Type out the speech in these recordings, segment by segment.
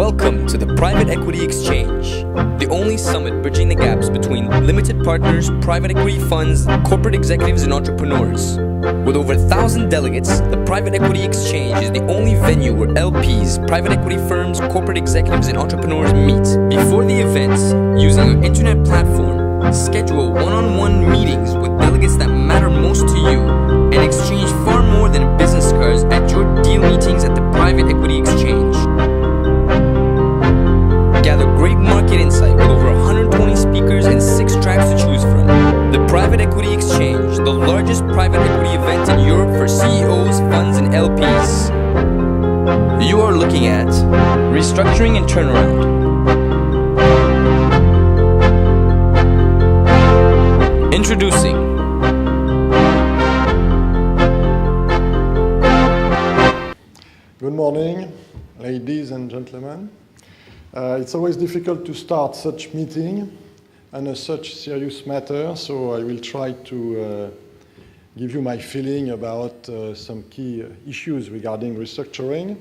Welcome to the Private Equity Exchange, the only summit bridging the gaps between limited partners, private equity funds, corporate executives, and entrepreneurs. With over 1,000 delegates, the Private Equity Exchange is the only venue where LPs, private equity firms, corporate executives, and entrepreneurs meet. Before the events, using our internet platform, schedule one-on-one meetings with delegates that matter most to you, and exchange far more than business cards at your deal meetings at the Private Equity Exchange. Gather great market insight with over 120 speakers and 6 tracks to choose from. The Private Equity Exchange, the largest private equity event in Europe for CEOs, funds, and LPs. You are looking at Restructuring and Turnaround. Introducing Good morning, ladies and gentlemen. It's always difficult to start such meeting on a such serious matter, so I will try to give you my feeling about some key issues regarding restructuring.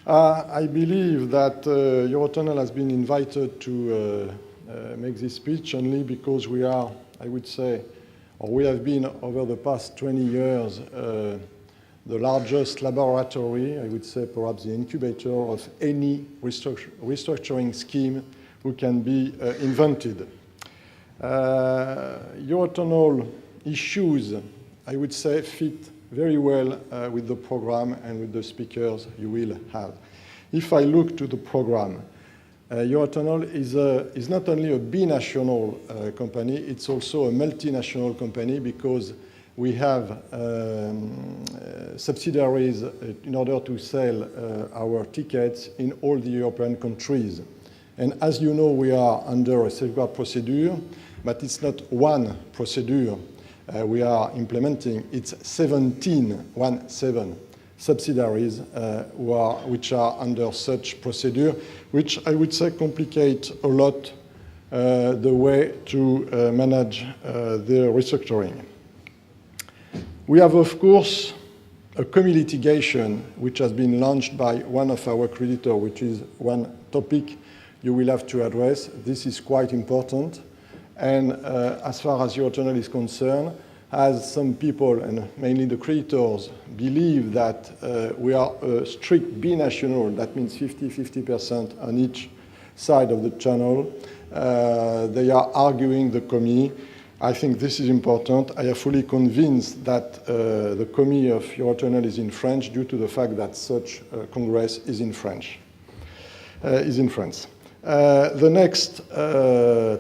I believe that Eurotunnel has been invited to make this speech only because we are, I would say, or we have been over the past 20 years the largest laboratory, I would say perhaps the incubator of any restructuring scheme who can be invented. Eurotunnel issues, I would say, fit very well with the program and with the speakers you will have. If I look to the program, Eurotunnel is not only a binational company, it's also a multinational company because we have subsidiaries in order to sell our tickets in all the European countries. And as you know, we are under a safeguard procedure, but it's not one procedure we are implementing. It's 17 subsidiaries which are under such procedure, which I would say complicate a lot the way to manage the restructuring. We have, of course, a committee litigation which has been launched by one of our creditors, which is one topic you will have to address. This is quite important. And as far as Eurotunnel is concerned, as some people, and mainly the creditors, believe that we are a strict binational, that means 50% on each side of the channel, they are arguing the committee. I think this is important. I am fully convinced that the committee of Eurotunnel is in French due to the fact that such Congress is in France. The next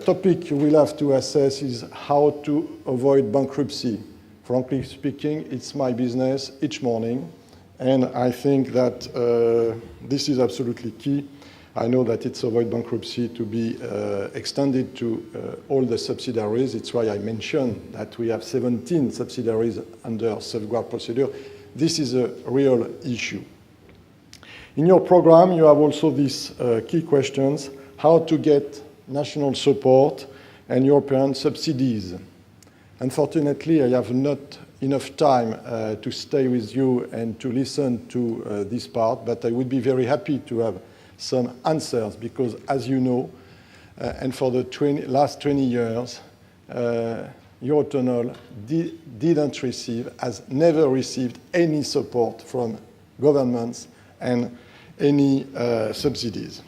topic you will have to assess is how to avoid bankruptcy. Frankly speaking, it's my business each morning, and I think that this is absolutely key. I know that it's avoid bankruptcy to be extended to all the subsidiaries. It's why I mentioned that we have 17 subsidiaries under safeguard procedure. This is a real issue. In your program, you have also these key questions: how to get national support and European subsidies. Unfortunately, I have not enough time to stay with you and to listen to this part, but I would be very happy to have some answers because, as you know, and for the last 20 years, Eurotunnel has never received any support from governments and any subsidies.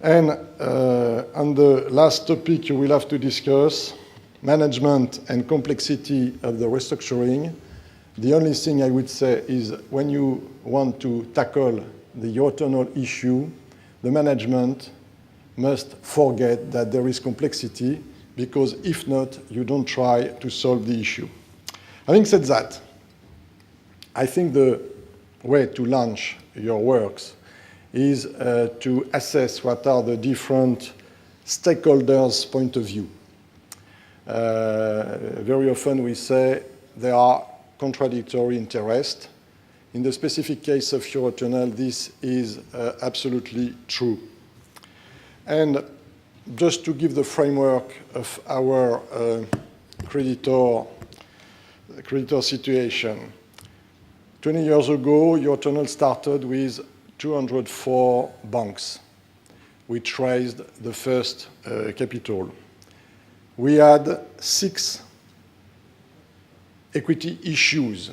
And on the last topic you will have to discuss, management and complexity of the restructuring. The only thing I would say is when you want to tackle the Eurotunnel issue, the management must forget that there is complexity, because if not, you don't try to solve the issue. Having said that, I think the way to launch your works is to assess what are the different stakeholders' point of view. Very often we say there are contradictory interests. In the specific case of Eurotunnel, this is absolutely true. And just to give the framework of our creditor situation, 20 years ago, Eurotunnel started with 204 banks which raised the first capital. We had 6 equity issues,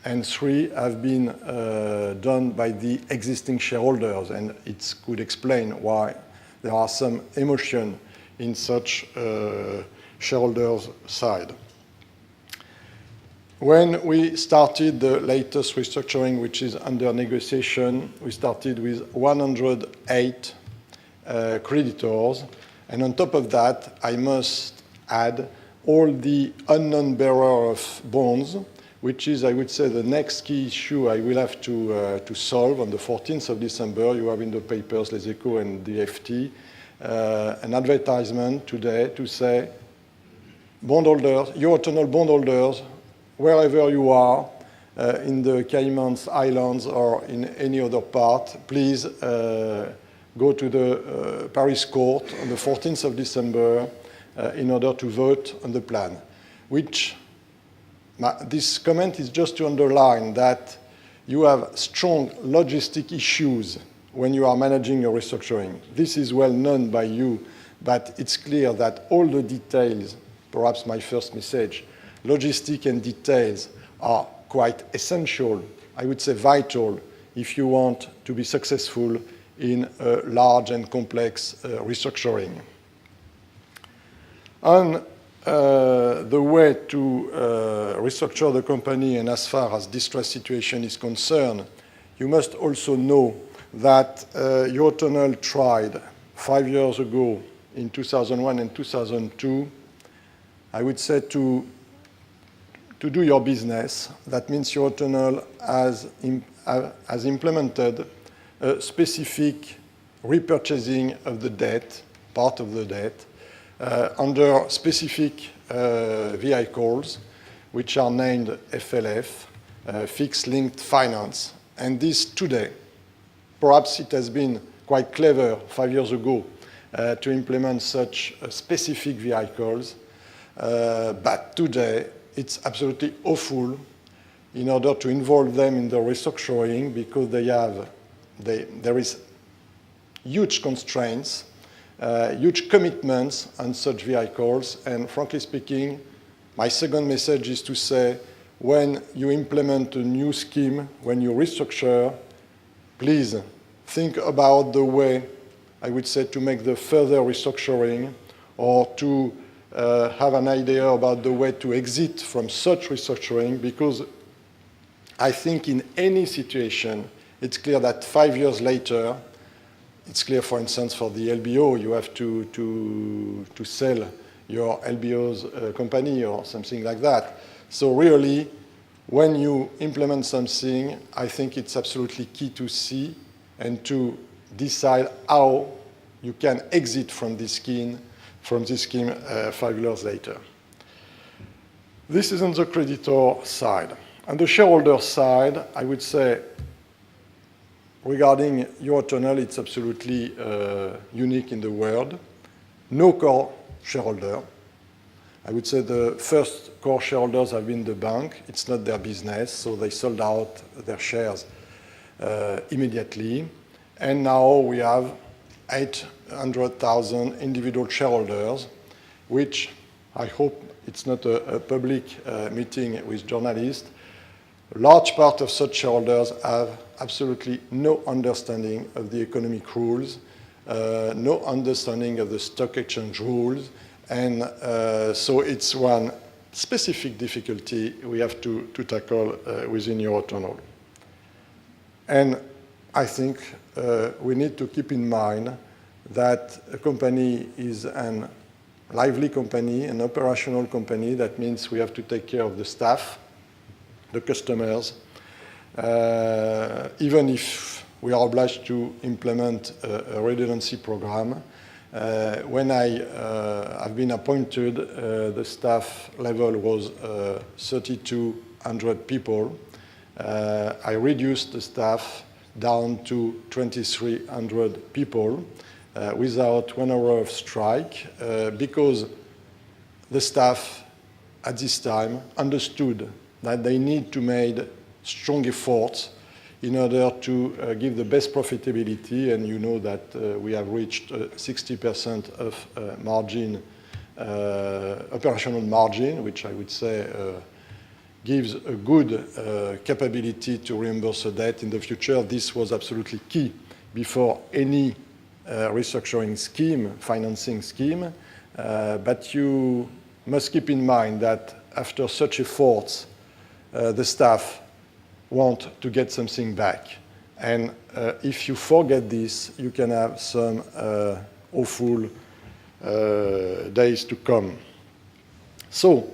and 3 have been done by the existing shareholders, and it could explain why there are some emotion in such shareholders' side. When we started the latest restructuring, which is under negotiation, we started with 108 creditors, and on top of that, I must add all the unknown bearer of bonds, which is, I would say, the next key issue I will have to solve on the 14th of December. You have in the papers, Les Echos and the FT, an advertisement today to say, bondholders, Eurotunnel bondholders, wherever you are, in the Cayman Islands or in any other part, please go to the Paris court on the 14th of December in order to vote on the plan. This comment is just to underline that you have strong logistic issues when you are managing a restructuring. This is well known by you, but it's clear that all the details, perhaps my first message, logistic and details are quite essential, I would say vital, if you want to be successful in a large and complex restructuring. On the way to restructure the company, and as far as distress situation is concerned, you must also know that Eurotunnel tried 5 years ago, in 2001 and 2002, I would say to do your business. That means Eurotunnel has implemented a specific repurchasing of the debt, part of the debt, under specific vehicles, which are named FLF, Fixed Linked Finance. And this today, perhaps it has been quite clever 5 years ago to implement such specific vehicles, but today it's absolutely awful in order to involve them in the restructuring, because there is huge constraints, huge commitments on such vehicles. And frankly speaking, my second message is to say, when you implement a new scheme, when you restructure, please think about the way, I would say, to make the further restructuring, or to have an idea about the way to exit from such restructuring, because I think in any situation, it's clear that 5 years later, it's clear, for instance, for the LBO, you have to sell your LBO's company or something like that. So really, when you implement something, I think it's absolutely key to see and to decide how you can exit from this scheme 5 years later. This is on the creditor side. On the shareholder side, I would say, regarding Eurotunnel, it's absolutely unique in the world. No core shareholder. I would say the first core shareholders have been the bank. It's not their business, so they sold out their shares immediately. And now we have 800,000 individual shareholders, which I hope it's not a public meeting with journalists. A large part of such shareholders have absolutely no understanding of the economic rules, no understanding of the stock exchange rules, and so it's one specific difficulty we have to tackle within Eurotunnel. And I think we need to keep in mind that a company is a lively company, an operational company. That means we have to take care of the staff, the customers, even if we are obliged to implement a redundancy program. When I have been appointed, the staff level was 3,200 people. I reduced the staff down to 2,300 people without 1 hour of strike, because the staff at this time understood that they need to make strong efforts in order to give the best profitability, and you know that we have reached 60% of margin, operational margin, which I would say gives a good capability to reimburse the debt in the future. This was absolutely key before any restructuring scheme, financing scheme. But you must keep in mind that after such efforts, the staff want to get something back. And if you forget this, you can have some awful days to come. So,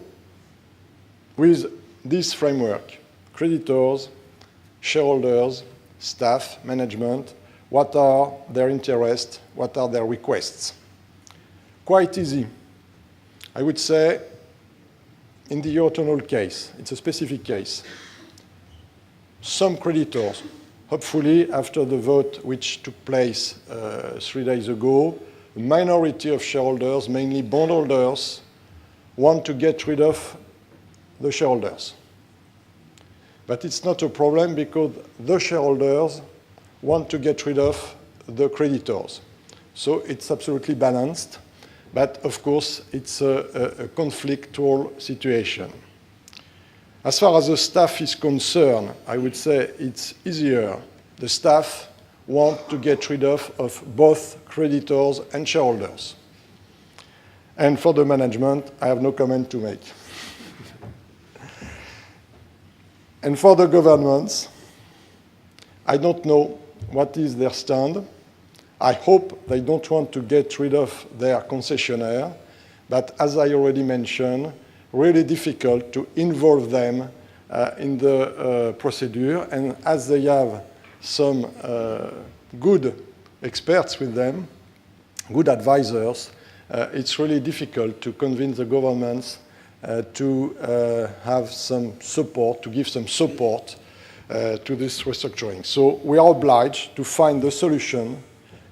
with this framework, creditors, shareholders, staff, management, what are their interests, what are their requests? Quite easy. I would say, in the Eurotunnel case, it's a specific case. Some creditors, hopefully after the vote which took place 3 days ago, a minority of shareholders, mainly bondholders, want to get rid of the shareholders. But it's not a problem because the shareholders want to get rid of the creditors. So it's absolutely balanced, but of course it's a conflictual situation. As far as the staff is concerned, I would say it's easier. The staff want to get rid of both creditors and shareholders. And for the management, I have no comment to make. And for the governments, I don't know what is their stand. I hope they don't want to get rid of their concessionaire, but as I already mentioned, really difficult to involve them in the procedure. And as they have some good experts with them, good advisors, it's really difficult to convince the governments to have some support, to give some support to this restructuring. So we are obliged to find the solution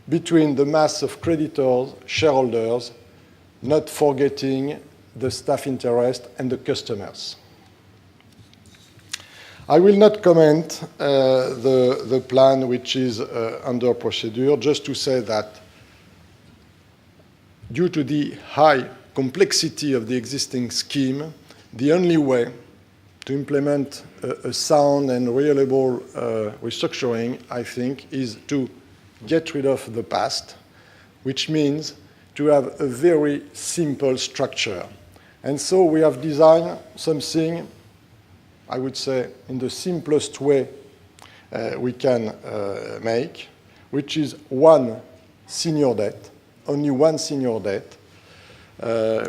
between the mass of creditors, shareholders, not forgetting the staff interest and the customers. I will not comment the plan which is under procedure, just to say that due to the high complexity of the existing scheme, the only way to implement a sound and reliable restructuring, I think, is to get rid of the past, which means to have a very simple structure. And so we have designed something, I would say, in the simplest way we can make, which is one senior debt, only one senior debt,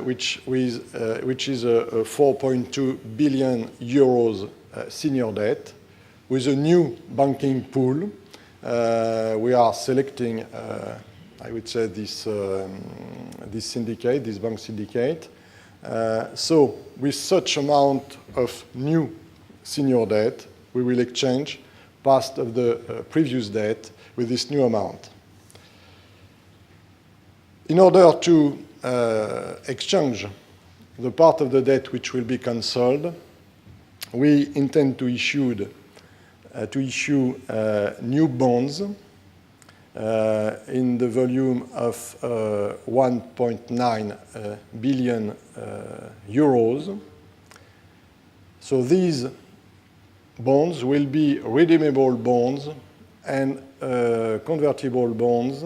which is a 4.2 billion euros senior debt with a new banking pool. We are selecting, I would say, this syndicate, this bank syndicate. So with such amount of new senior debt, we will exchange part of the previous debt with this new amount. In order to exchange the part of the debt which will be cancelled, we intend to issue new bonds in the volume of 1.9 billion euros. So these bonds will be redeemable bonds and convertible bonds.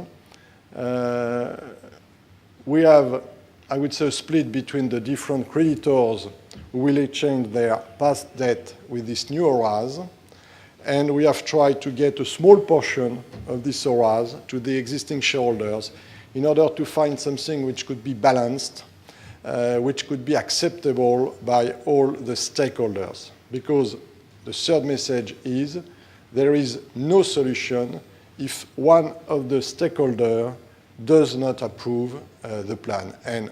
We have, I would say, a split between the different creditors who will exchange their past debt with this new ORAS. And we have tried to get a small portion of this ORAS to the existing shareholders in order to find something which could be balanced, which could be acceptable by all the stakeholders. Because the third message is there is no solution if one of the stakeholders does not approve the plan. And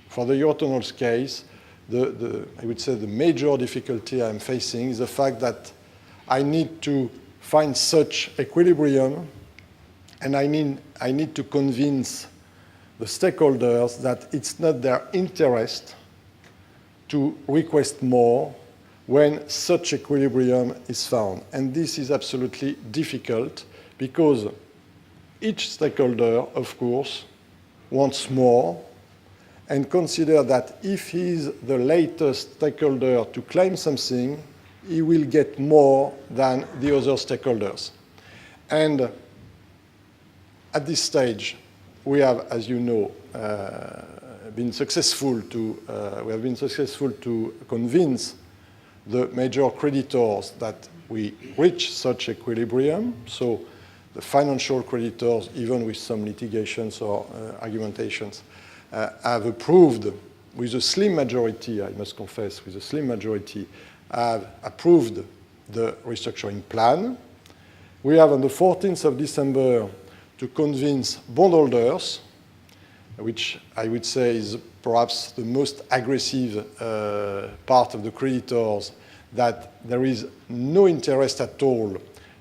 for the Eurotunnel's case, I would say the major difficulty I'm facing is the fact that I need to find such equilibrium, and I need to convince the stakeholders that it's not their interest to request more when such equilibrium is found. And this is absolutely difficult because each stakeholder, of course, wants more and consider that if he is the latest stakeholder to claim something, he will get more than the other stakeholders. And at this stage, we have, as you know, been successful to convince the major creditors that we reach such equilibrium. So the financial creditors, even with some litigations or argumentations, have approved with a slim majority, I must confess, with a slim majority, have approved the restructuring plan. We have on the 14th of December to convince bondholders, which I would say is perhaps the most aggressive part of the creditors, that there is no interest at all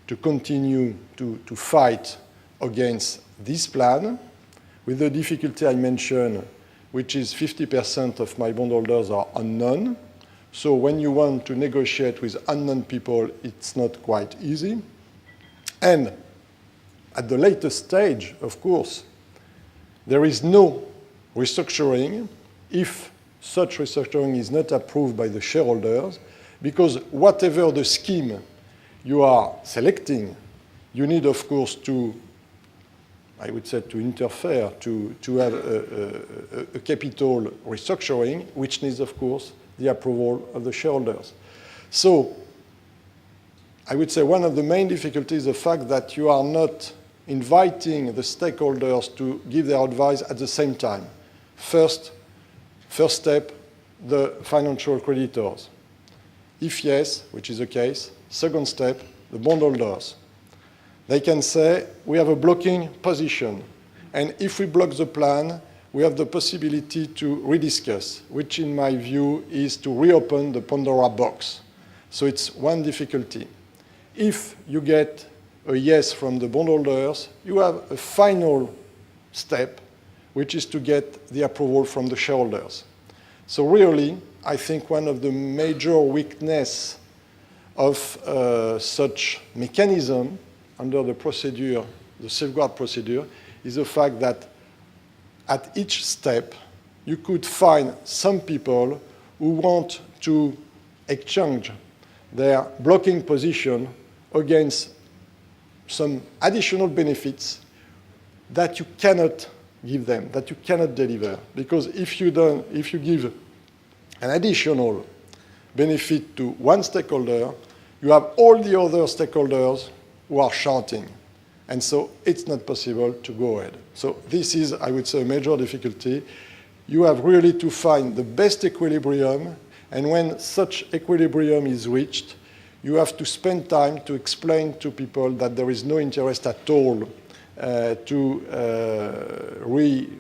to continue to fight against this plan, with the difficulty I mentioned, which is 50% of my bondholders are unknown. So when you want to negotiate with unknown people, it's not quite easy. And at the latest stage, of course, there is no restructuring if such restructuring is not approved by the shareholders, because whatever the scheme you are selecting, you need, of course, to, I would say, to interfere, to have a capital restructuring, which needs, of course, the approval of the shareholders. So I would say one of the main difficulties is the fact that you are not inviting the stakeholders to give their advice at the same time. First step, the financial creditors. If yes, which is the case, second step, the bondholders. They can say, we have a blocking position, and if we block the plan, we have the possibility to rediscuss, which in my view is to reopen the Pandora box. So it's one difficulty. If you get a yes from the bondholders, you have a final step, which is to get the approval from the shareholders. So really, I think one of the major weaknesses of such mechanism under the procedure, the safeguard procedure, is the fact that at each step, you could find some people who want to exchange their blocking position against some additional benefits that you cannot give them, that you cannot deliver. Because if you give an additional benefit to one stakeholder, you have all the other stakeholders who are shouting. And so it's not possible to go ahead. So this is, I would say, a major difficulty. You have really to find the best equilibrium, and when such equilibrium is reached, you have to spend time to explain to people that there is no interest at all to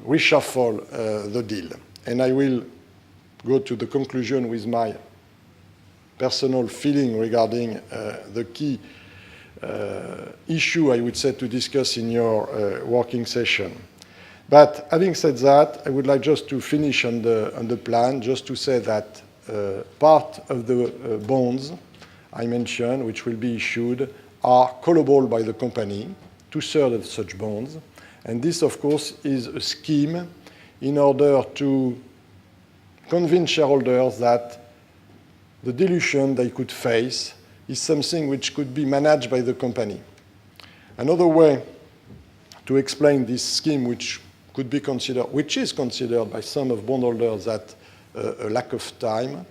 reshuffle the deal. And I will go to the conclusion with my personal feeling regarding the key issue, I would say, to discuss in your working session. But having said that, I would like just to finish on the plan, just to say that part of the bonds I mentioned, which will be issued, are callable by the company, 2/3 of such bonds. And this, of course, is a scheme in order to convince shareholders that the dilution they could face is something which could be managed by the company. Another way to explain this scheme, which is considered by some of bondholders that a lack of time,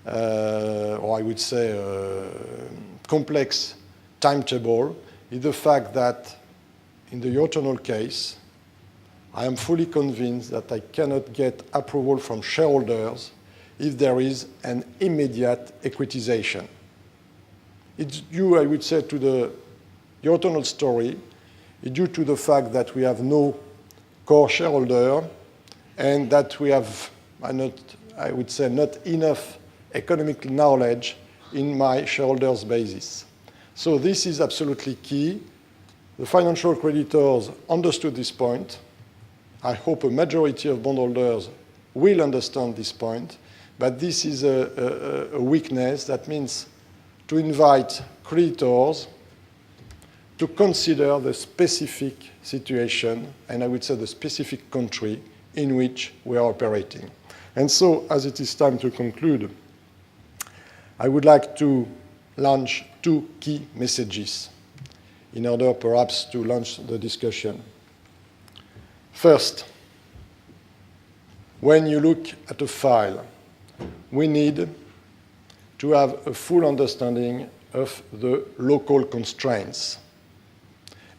or I would say a complex timetable, is the fact that in the Eurotunnel case, I am fully convinced that I cannot get approval from shareholders if there is an immediate equitization. It's due, I would say, to the Eurotunnel story. It's due to the fact that we have no core shareholder and that we have, I would say, not enough economic knowledge in my shareholders' basis. So this is absolutely key. The financial creditors understood this point. I hope a majority of bondholders will understand this point, but this is a weakness. That means to invite creditors to consider the specific situation, and I would say the specific country in which we are operating. And so, as it is time to conclude, I would like to launch 2 key messages in order perhaps to launch the discussion. First, when you look at a file, we need to have a full understanding of the local constraints.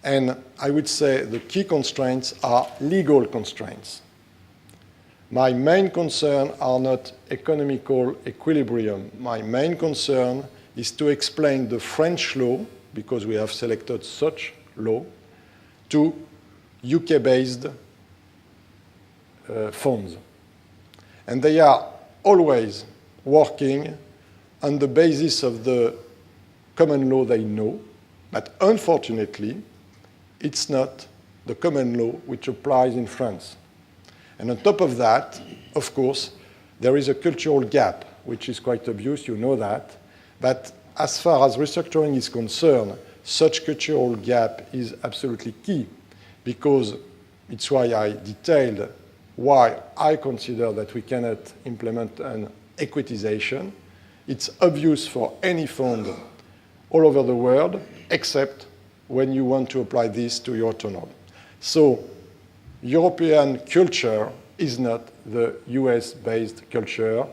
And I would say the key constraints are legal constraints. My main concern are not economical equilibrium. My main concern is to explain the French law, because we have selected such law, to UK-based funds. And they are always working on the basis of the common law they know, but unfortunately, it's not the common law which applies in France. And on top of that, of course, there is a cultural gap, which is quite obvious, you know that. But as far as restructuring is concerned, such cultural gap is absolutely key, because it's why I detailed why I consider that we cannot implement an equitization. It's obvious for any fund all over the world, except when you want to apply this to Eurotunnel. So European culture is not the US-based culture,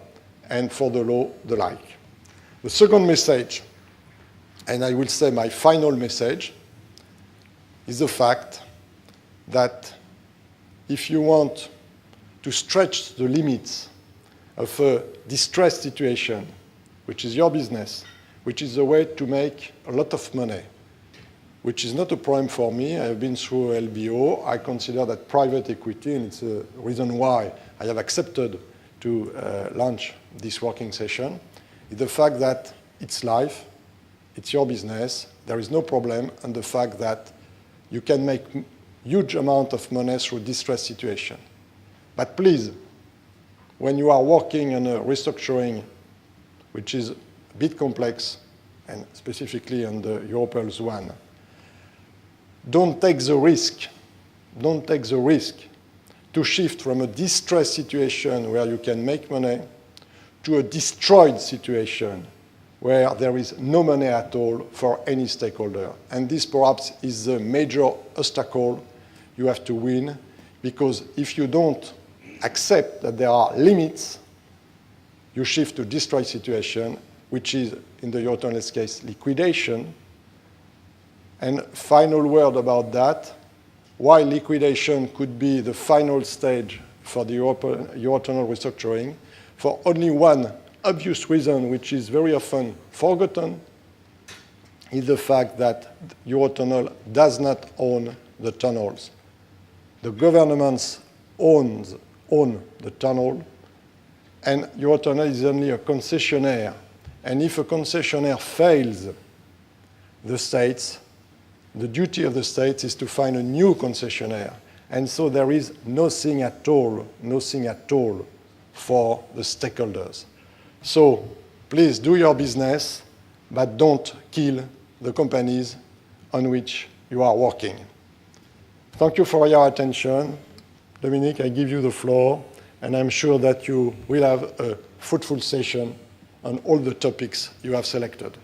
and for the law, the like. The second message, and I will say my final message, is the fact that if you want to stretch the limits of a distressed situation, which is your business, which is a way to make a lot of money, which is not a problem for me. I have been through LBO. I consider that private equity, and it's a reason why I have accepted to launch this working session, is the fact that it's life, it's your business, there is no problem, and the fact that you can make huge amount of money through distressed situation. But please, when you are working on a restructuring, which is a bit complex, and specifically on the Europeans one, don't take the risk to shift from a distressed situation where you can make money to a destroyed situation where there is no money at all for any stakeholder. And this perhaps is the major obstacle you have to win, because if you don't accept that there are limits, you shift to destroyed situation, which is, in the Eurotunnel's case, liquidation. And final word about that, why liquidation could be the final stage for the Eurotunnel restructuring, for only one obvious reason, which is very often forgotten, is the fact that Eurotunnel does not own the tunnels. The governments own the tunnel, and Eurotunnel is only a concessionaire. And if a concessionaire fails, the duty of the states is to find a new concessionaire. And so there is nothing at all for the stakeholders. So please do your business, but don't kill the companies on which you are working. Thank you for your attention. Dominique, I give you the floor, and I'm sure that you will have a fruitful session on all the topics you have selected.